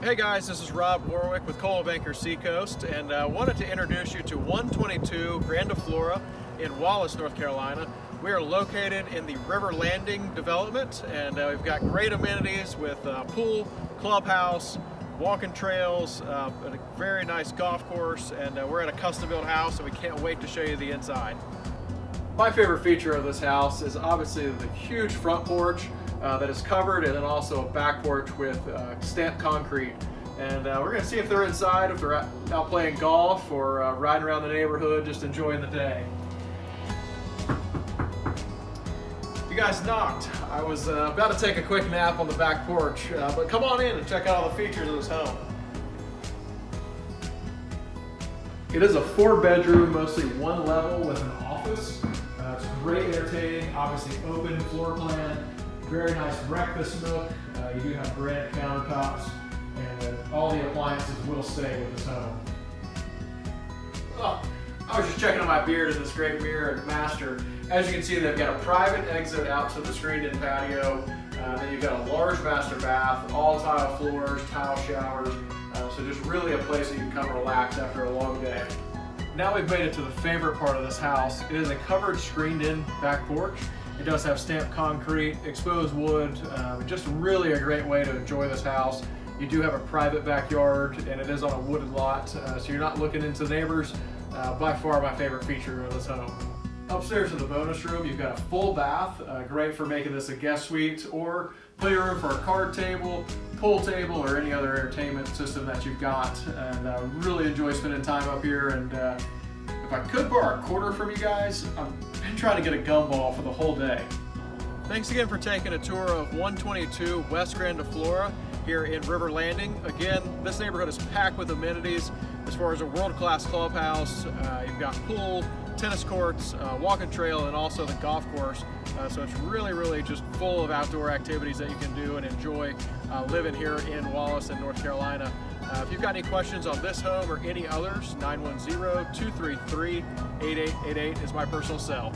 Hey guys, this is Rob Warwick with Coldwell Banker Seacoast, and I wanted to introduce you to 122 Grandiflora in Wallace, North Carolina. We are located in the River Landing development, and we've got great amenities with pool, clubhouse, walking trails, a very nice golf course, and we're at a custom-built house, and we can't wait to show you the inside. My favorite feature of this house is obviously the huge front porch that is covered, and then also a back porch with stamped concrete. And we're going to see if they're inside, if they're out playing golf or riding around the neighborhood, just enjoying the day. You guys knocked. I was about to take a quick nap on the back porch, but come on in and check out all the features of this home. It is a 4-bedroom, mostly one level with an office. It's great entertaining, obviously open floor plan, very nice breakfast nook. You do have granite countertops, and all the appliances will stay with this home. Oh, I was just checking on my beard in this great mirror and master. As you can see, they've got a private exit out to the screened-in patio. Then you've got a large master bath, all tile floors, tile showers. So just really a place that you can come relax after a long day. Now we've made it to the favorite part of this house. It is a covered screened-in back porch. It does have stamped concrete, exposed wood, just really a great way to enjoy this house. You do have a private backyard, and it is on a wooded lot, so you're not looking into the neighbors. By far my favorite feature of this home. Upstairs in the bonus room, you've got a full bath, great for making this a guest suite or playroom for a card table, pool table, or any other entertainment system that you've got. And I really enjoy spending time up here. And if I could borrow a quarter from you guys, I'm trying to get a gumball for the whole day. Thanks again for taking a tour of 122 West Grandiflora here in River Landing. Again, this neighborhood is packed with amenities as far as a world-class clubhouse. You've got pool, tennis courts, walking trail, and also the golf course. So it's really just full of outdoor activities that you can do and enjoy living here in Wallace and North Carolina. If you've got any questions on this home or any others, 910-233-8888 is my personal cell.